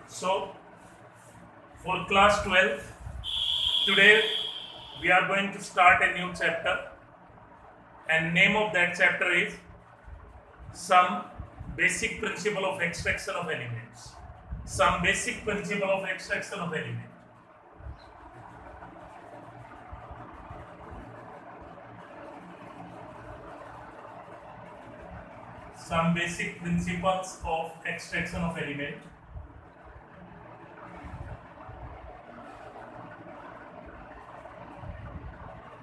So, for class 12th, today we are going to start a new chapter, and name of that chapter is some basic principle of extraction of elements. Some basic principle of extraction of elements. Some basic principles of extraction of element.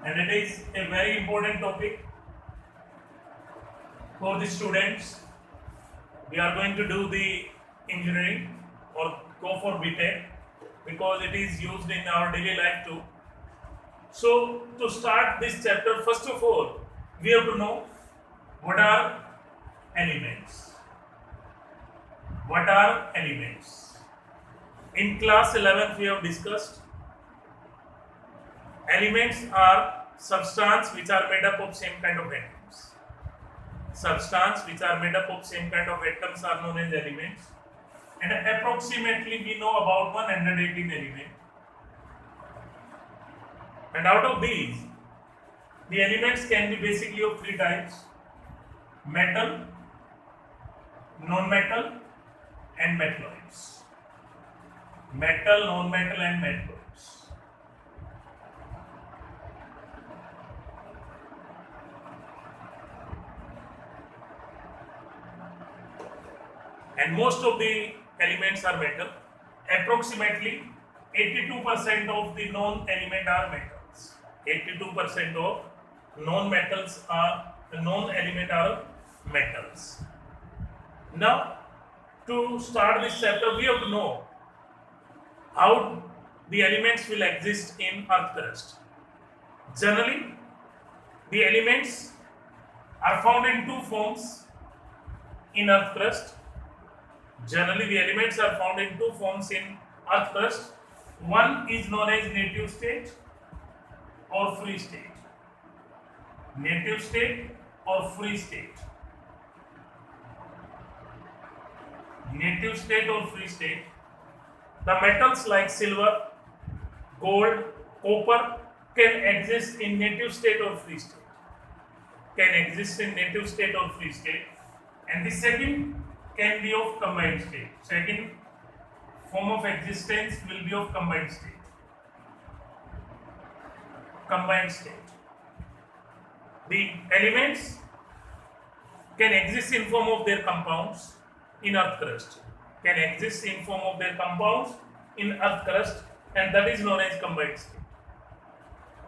And it is a very important topic for the students. We are going to do the engineering or go for BTech because it is used in our daily life too. So to start this chapter, first of all, we have to know what are elements. What are elements? In class 11th we have discussed elements are substance which are made up of same kind of atoms. Substance which are made up of same kind of atoms are known as elements, and approximately we know about 118 elements. And out of these, the elements can be basically of three types: metal, non-metal, and metalloids. Metal, non-metal, and metalloids. And most of the elements are metal. Approximately 82% of the known element are metals. 82% of known metals are the known element are metals. Now, to start this chapter, we have to know how the elements will exist in earth crust. Generally, the elements are found in two forms in earth crust. Generally, the elements are found in two forms in earth crust. One is known as native state or free state. Native state or free state. Native state or free state. The metals like silver, gold, copper can exist in native state or free state. Can exist in native state or free state. And the second can be of combined state. Second form of existence will be of combined state. Combined state. The elements can exist in form of their compounds in earth crust. Can exist in form of their compounds in earth crust, and that is known as combined state.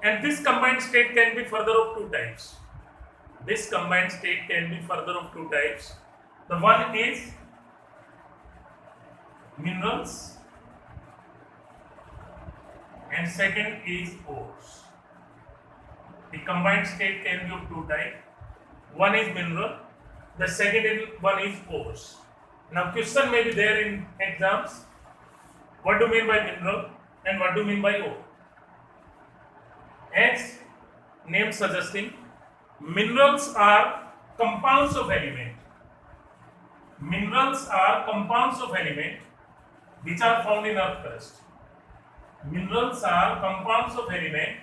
And this combined state can be further of two types. This combined state can be further of two types. The one is minerals and second is ores. The combined state can be of two types. One is mineral, the second one is ores. Now question may be there in exams. What do you mean by mineral and what do you mean by ore? As name suggesting, minerals are compounds of element. Minerals are compounds of element which are found in earth crust. Minerals are compounds of element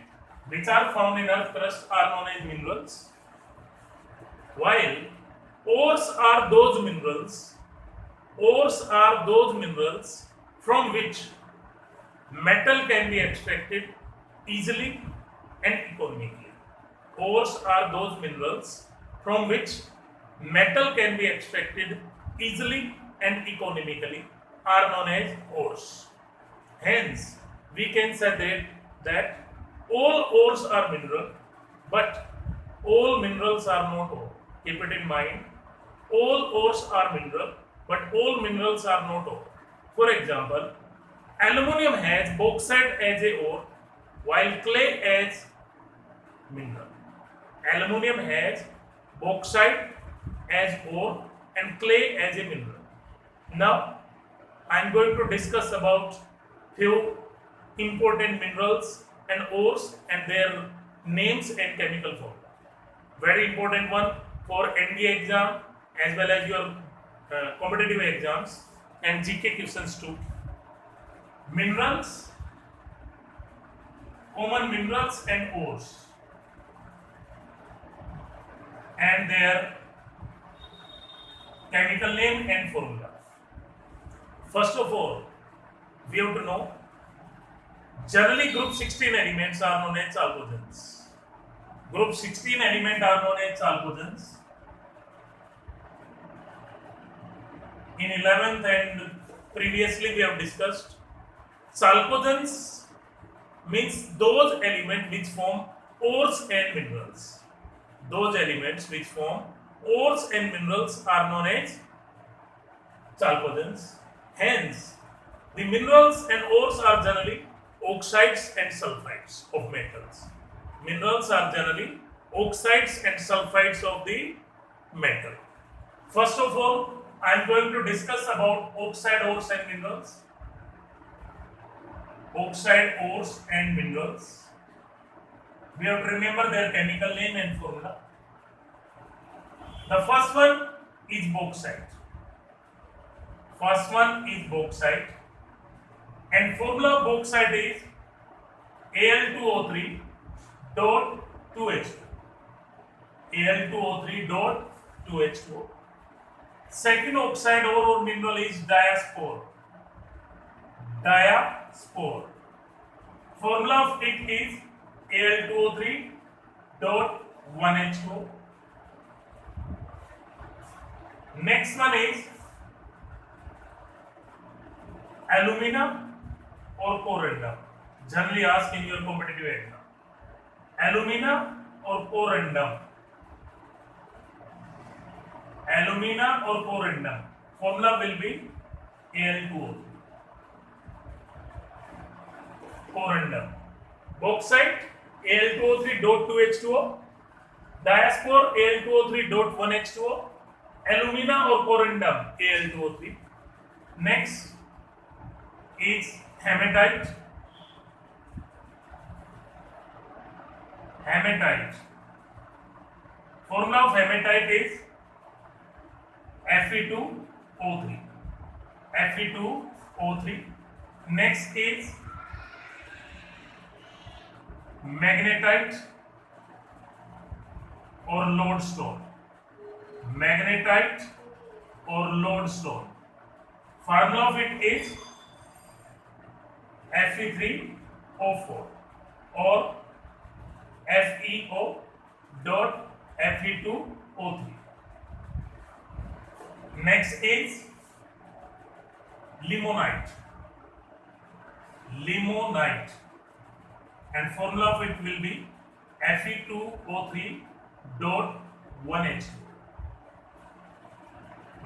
which are found in earth crust are known as minerals, while ores are those minerals. Ores are those minerals from which metal can be extracted easily and economically. Ores are those minerals from which metal can be extracted easily and economically are known as ores. Hence, we can say that all ores are mineral, but all minerals are not ore. Keep it in mind. All ores are mineral, but all minerals are not ore. For example, aluminium has bauxite as a ore, while clay as mineral. Aluminium has bauxite as ore and clay as a mineral. Now, I am going to discuss about few important minerals and ores and their names and chemical formula. Very important one for NDA exam as well as your competitive exams and GK questions too. Minerals, common minerals and ores, and their chemical name and formula. First of all, we have to know generally group 16 elements are known as chalcogens. Group 16 elements are known as chalcogens. In 11th and previously we have discussed, chalcogens means those elements which form ores and minerals. Those elements which form ores and minerals are known as chalcogens. Hence, the minerals and ores are generally oxides and sulfides of metals. Minerals are generally oxides and sulfides of the metal. First of all, I am going to discuss about oxide ores and minerals. Oxide ores and minerals. We have to remember their chemical name and formula. The first one is bauxite. First one is bauxite, and formula of bauxite is Al2O3 dot 2H2. Al2O3 dot 2H2. Second oxide ore or mineral is diaspore. Diaspore. Formula of it is Al2O3 dot 1H2. Next one is alumina or corundum. Generally asked in your competitive exam. Alumina or corundum. Alumina or corundum. Formula will be Al2O3. Corundum. Bauxite Al2O3 dot 2H2O. Diaspore Al2O3 dot 1H2O. Alumina or corundum Al2O3. Next is hematite. Hematite. Formula of hematite is Fe2O3. Fe2O3. Next is magnetite or lodestone. Magnetite or lodestone. Formula of it is Fe3O4 or FeO dot Fe2O3. Next is limonite. Limonite, and formula of it will be Fe2O3 dot 1H2.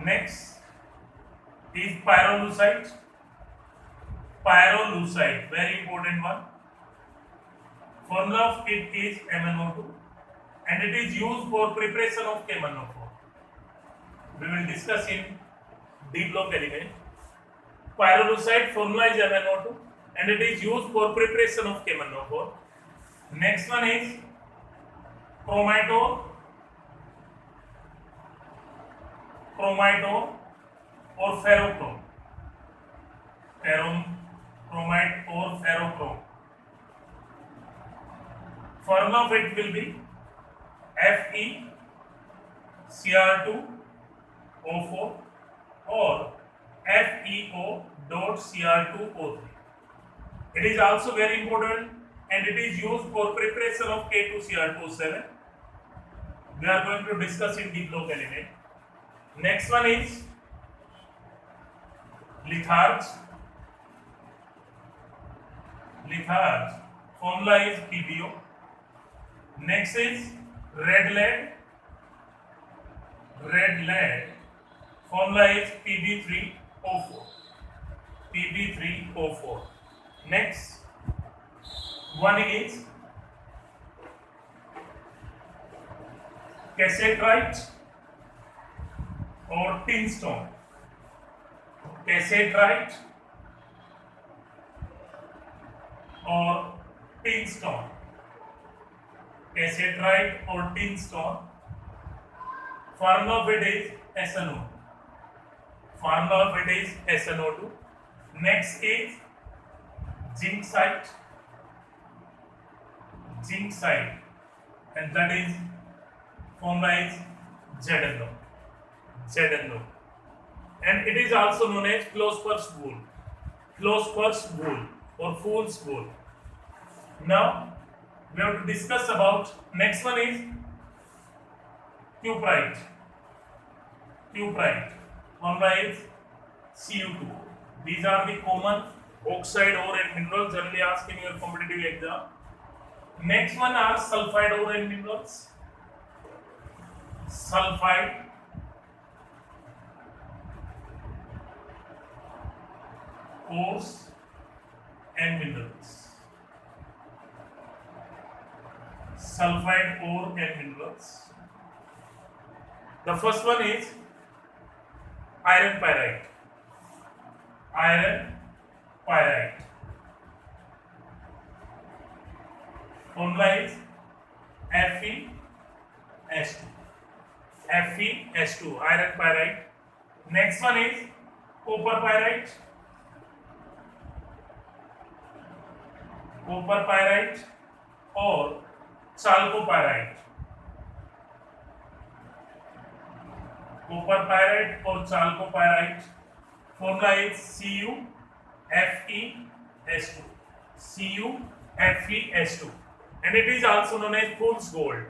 Next is pyrolusite. Pyrolusite, very important one. Formula of it is MnO2, and it is used for preparation of KMnO4. We will discuss in D block element. Pyrolusite formula is MnO2, and it is used for preparation of KMnO4. Next one is chromatore. Chromatore or ferrochrome. Chromite or ferrochrome. Formula of it will be FeCr2O4 or FeO dot Cr2O3. It is also very important, and it is used for preparation of K2Cr27. We are going to discuss in D block element. Next one is litharge. Litharge formula is PbO. Next is red lead. Red lead formula is Pb3O4. Pb3O4. Next one is cassiterite or tin stone. Cassiterite or tin stone. Cassiterite or tin stone. Formula of it is SnO. Formula of it is SnO2. Next is zincite, and that is formula is ZnO, and it is also known as Klosper's rule or Fool's rule. Now we have to discuss about next one is cuprite. Formula is Cu2. These are the common oxide ore and minerals generally asked in your competitive exam. Next one are sulfide ore and minerals. Sulfide ores and minerals. Sulfide ore and minerals. The first one is iron pyrite. Formula is Fe(S2), iron pyrite. Next one is copper pyrite or chalcopyrite. Formula is CuFeS2, and it is also known as fool's gold.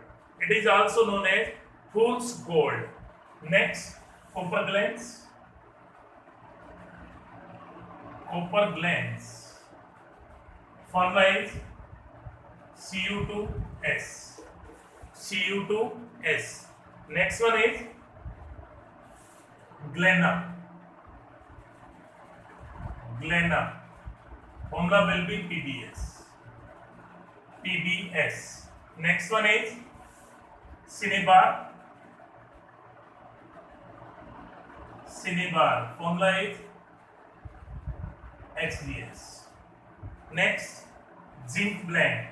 Next, copper glans. Formula is Cu2S. Next one is Glena. Formula will be PbS. Next one is Cinnabar. Formula is HDS. Next, zinc blende.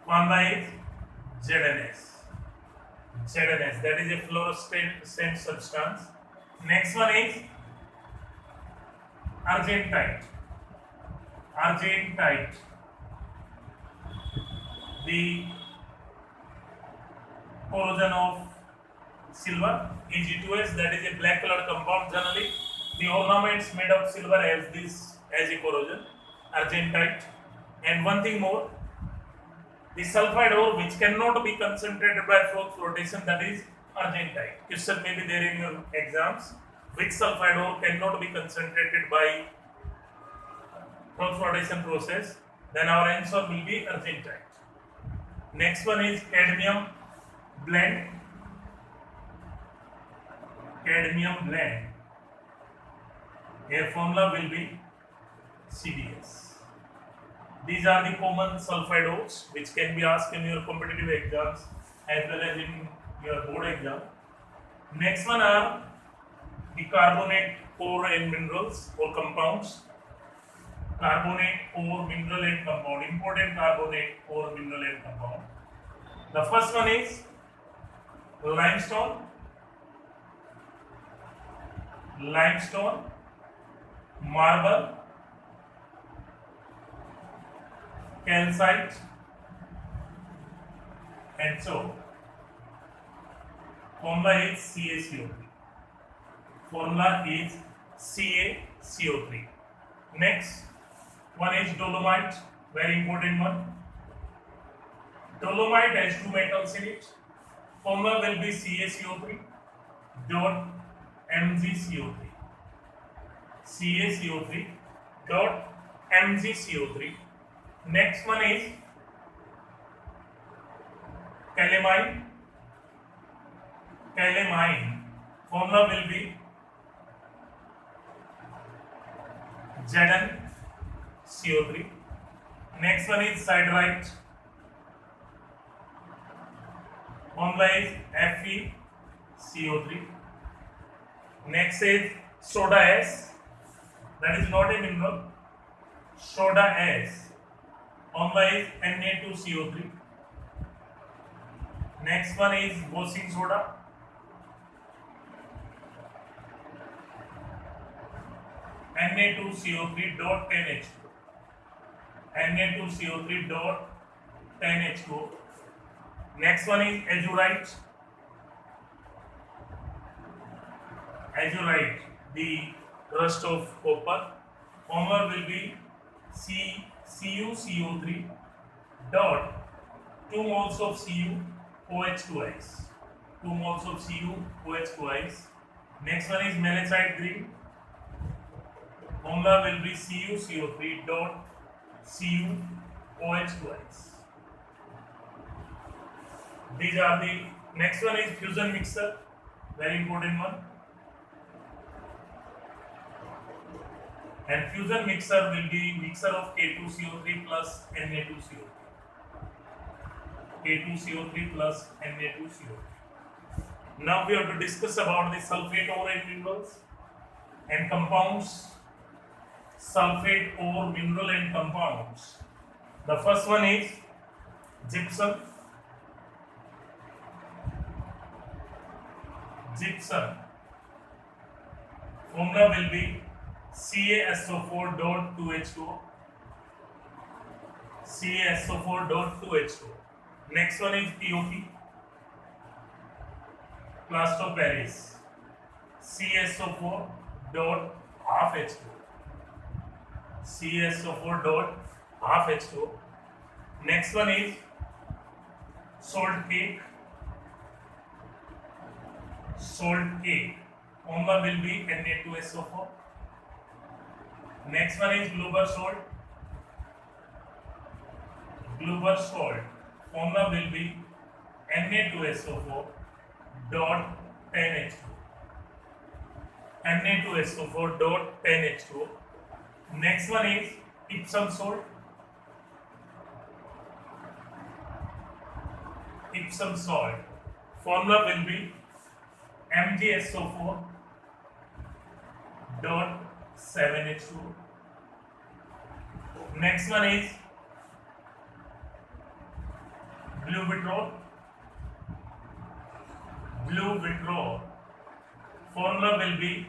Formula is ZnS. That is a fluorescent substance. Next one is argentite. The corrosion of silver, Ag2S, that is a black colored compound. Generally, the ornaments made of silver has this as a corrosion, argentite. And one thing more, the sulfide ore which cannot be concentrated by Froth flotation, that is argentite. Question may be there in your exams. Which sulfide ore cannot be concentrated by Froth flotation process? Then our answer will be argentite. Next one is cadmium blende. Here formula will be CdS. These are the common sulfide ores which can be asked in your competitive exams as well as in your board exam. Next one are the carbonate ore and minerals or compounds. Carbonate ore, mineral and compound. Important carbonate ore, mineral and compound. The first one is limestone, marble, calcite, and so formula is CaCO3. Next one is dolomite, very important one. Dolomite has two metals in it. Formula will be CaCO3 dot MgCO3. Next one is calamine. Formula will be ZnCO3. Next one is siderite. Formula is FeCO3. Next is soda ash. That is not a mineral. Soda ash. Formula is Na2CO3. Next one is washing soda. Na2CO3 dot 10H2. Na2CO3 dot 10H2. Next one is azurite. Azurite, the rust of copper. Formula will be CuCO3 dot 2 moles of Cu OH2 ice. 2 moles of Cu OH2 ice. Next one is malachite green. Formula will be CuCO3 dot Cu OH2 ice. These are the next one is fusion mixer, very important one. And fusion mixer will be mixer of K2CO3 plus Na2CO3. K2CO3 plus Na2CO3. Now we have to discuss about the sulfate ore and minerals and compounds. Sulfate ore, mineral and compounds. The first one is gypsum. Gypsum. Formula will be CaSO4 dot 2H2O. CaSO4 dot 2H2O. Next one is POP. Plaster of Paris. CaSO4 dot half H2O. CaSO4 dot half H2O. Next one is salt cake. Salt cake. Formula will be Na2SO4. Next one is Glauber salt. Glauber salt. Formula will be Na2SO4 dot 10H2O. Na2SO4 dot 10H2O. Next one is Epsom salt. Epsom salt. Formula will be MgSO4 dot 7H2O. Next one is blue vitriol. Blue vitriol. Formula will be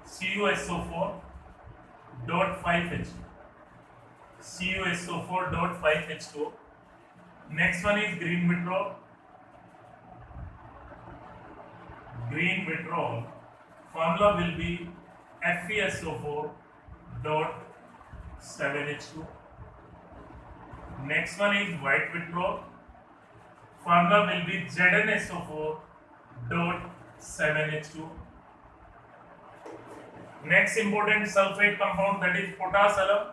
CuSO4 dot 5H2O. CuSO4 dot 5H2O. Next one is green vitriol. Green vitriol. Formula will be FeSO4 dot 7H2O. Next one is white vitriol. Formula will be ZnSO4 dot 7H2O. Next important sulfate compound, that is potash alum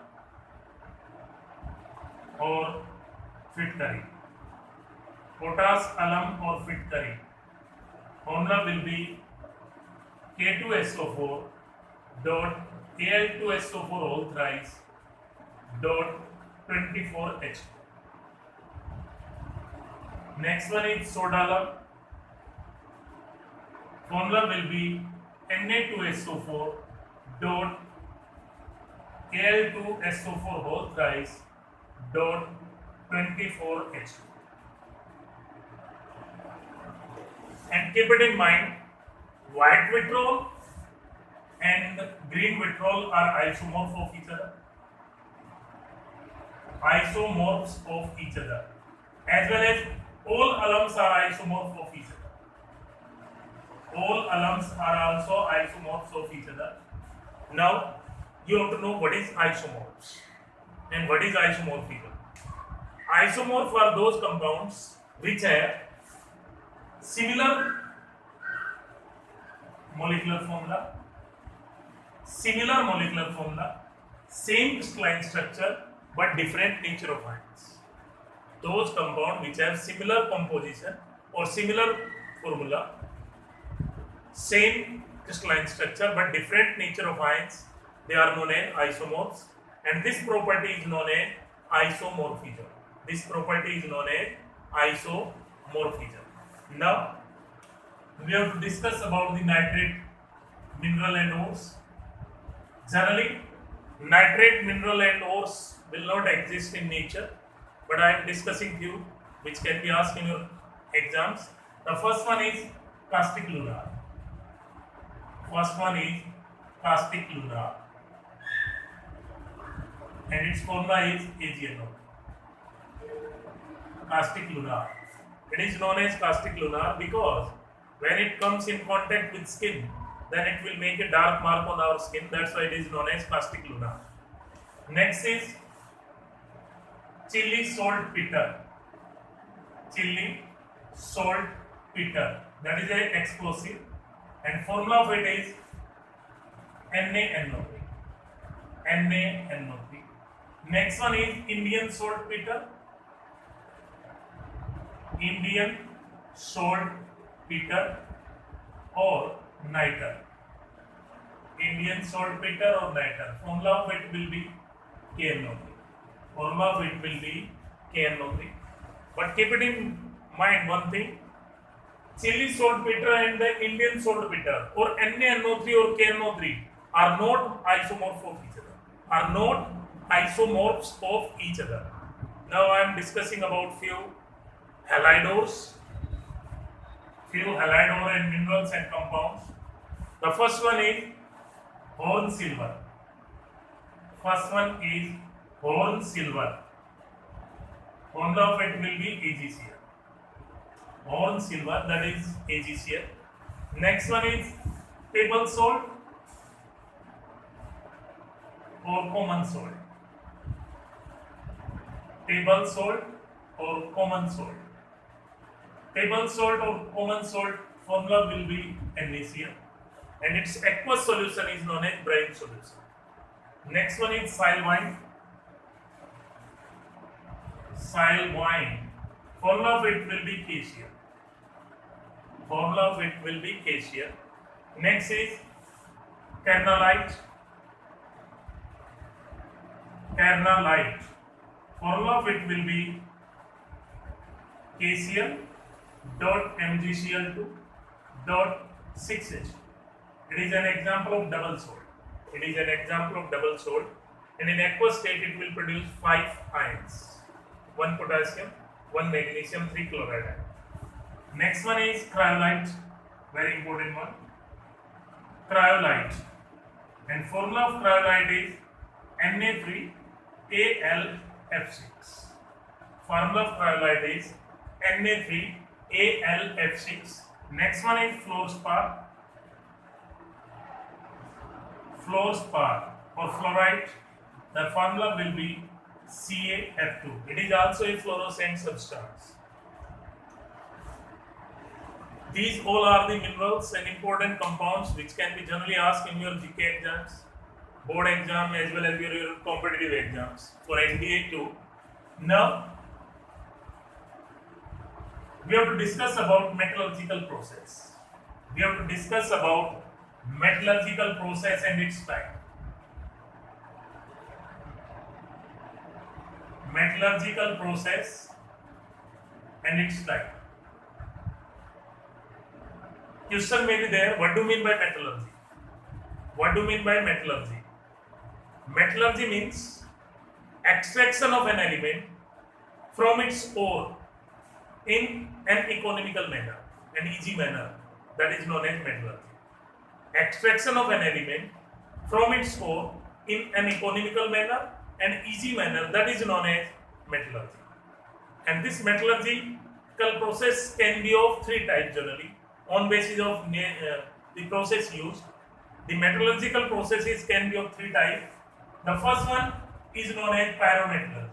or Fitkari. Potash alum or Fitkari. Formula will be K2SO4 dot Al2SO4 whole thrice dot 24H2. Next one is soda alum. Formula will be Na2SO4 dot Al2SO4 whole thrice dot 24H2. And keep it in mind, white vitriol and green vitriol are isomorphs of each other. Isomorphs of each other. As well as all alums are isomorphs of each other. All alums are also isomorphs of each other. Now, you have to know what is isomorphs and what is isomorphism. Isomorphs are those compounds which have similar molecular formula, same crystalline structure but different nature of ions. Those compounds which have similar composition or similar formula, same crystalline structure but different nature of ions, they are known as isomorphs, and this property is known as isomorphism. This property is known as isomorphism. Now, we have to discuss about the nitrate, mineral and ores. Generally, nitrate, mineral and ores will not exist in nature, but I am discussing few which can be asked in your exams. The first one is caustic lunar. First one is caustic lunar, and its formula is AgNO. Caustic lunar. It is known as caustic lunar because when it comes in contact with skin, then it will make a dark mark on our skin. That's why it is known as caustic lunar. Next is chili saltpeter. Chili saltpeter. That is an explosive, and formula of it is NaNO3. NaNO3. Next one is Indian saltpeter. Indian saltpeter or niter. Indian saltpeter or niter. Formula of it will be KNO3. Formula of it will be KNO3. But keep it in mind one thing. Chili saltpeter and the Indian saltpeter or NaNO3 or KNO3 are not isomorphs of each other. Are not isomorphs of each other. Now I am discussing about few halidors and minerals and compounds. The first one is horn silver. Formula of it will be AgCl. Horn silver, that is AgCl. Next one is table salt or common salt. Table salt or common salt. Table salt or common salt formula will be NaCl, and its aqueous solution is known as brine solution. Next one is Silvine. Formula of it will be KCl. Next is Kernelite. Formula of it will be KCl dot MgCl2 dot 6H. It is an example of double salt. And in aqueous state it will produce 5 ions. 1 potassium, 1 magnesium, 3 chloride. Next one is cryolite, very important one. Cryolite. And formula of cryolite is Na3Al(F6). Formula of cryolite is Na3Al(F6). Next one is fluorspar or fluorite. The formula will be CaF2. It is also a fluorescent substance. These all are the minerals and important compounds which can be generally asked in your GK exams, board exam, as well as your competitive exams for NBA too. Now, we have to discuss about metallurgical process. And its type. Metallurgical process and its type. Question may be there. What do you mean by metallurgy? Metallurgy means extraction of an element from its ore in an economical manner, an easy manner. That is known as metallurgy. Extraction of an element from its ore in an economical manner and easy manner, that is known as metallurgy. And this metallurgical process can be of 3 types generally on basis of the process used. The metallurgical processes can be of 3 types. The first one is known as pyrometallurgy.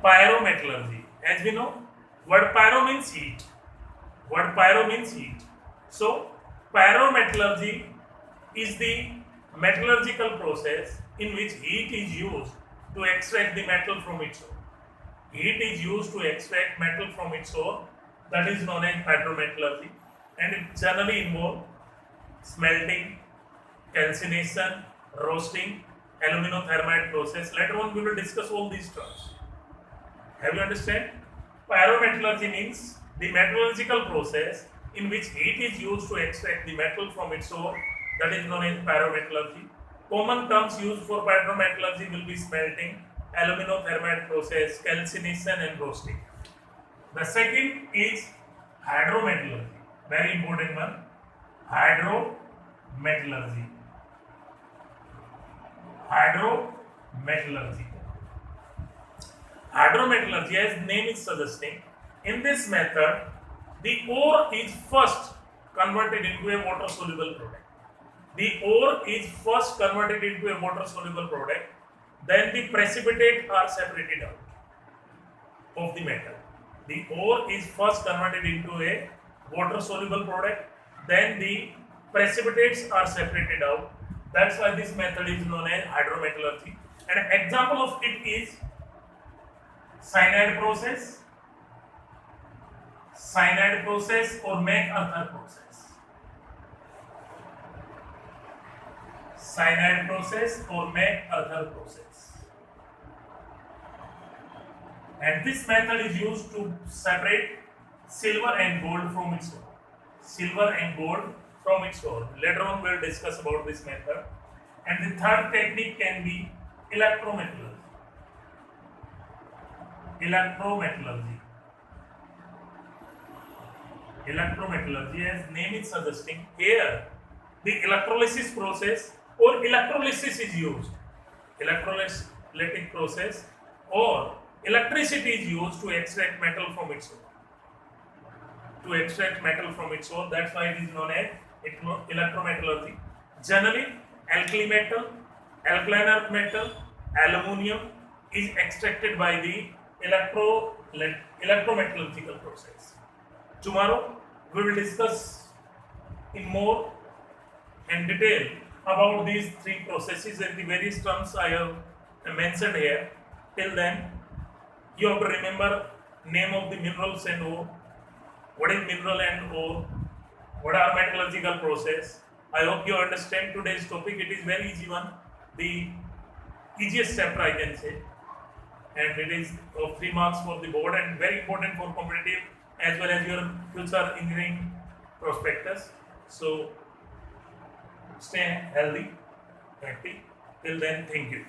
Pyrometallurgy. As we know, word pyro means heat. So, pyrometallurgy is the metallurgical process in which heat is used to extract the metal from its ore. That is known as pyrometallurgy, and it generally involves smelting, calcination, roasting, aluminothermite process. Later on we will discuss all these terms. Have you understand? Pyrometallurgy means the metallurgical process in which heat is used to extract the metal from its ore. That is known as pyrometallurgy. Common terms used for pyrometallurgy will be smelting, aluminothermite process, calcination and roasting. The second is hydrometallurgy. Very important one. Hydrometallurgy. Hydrometallurgy. Hydrometallurgy, as name is suggesting, in this method, the ore is first converted into a water-soluble product. The ore is first converted into a water-soluble product, then the precipitate are separated out of the metal. The ore is first converted into a water-soluble product, then the precipitates are separated out. That's why this method is known as hydrometallurgy. And an example of it is cyanide process or MacArthur process. Cyanide process or MacArthur process. And this method is used to separate silver and gold from its ore. Silver and gold from its ore. Later on we will discuss about this method. And the third technique can be electrometallurgy. Electrometallurgy, as name is suggesting, here the electrolysis process or electrolysis is used. Electrolytic process or electricity is used to extract metal from its ore. That's why it is known as electrometallurgy. Generally, alkali metal, alkaline earth metal, aluminium is extracted by the electrometallurgical process. Tomorrow we will discuss in more and detail about these three processes and the various terms I have mentioned here. Till then, you have to remember name of the minerals and ore. What is mineral and ore? What are metallurgical process? I hope you understand today's topic. It is very easy one. The easiest chapter I can say. And it is of 3 marks for the board and very important for competitive as well as your future engineering prospectus. So stay healthy, happy. Till then, thank you.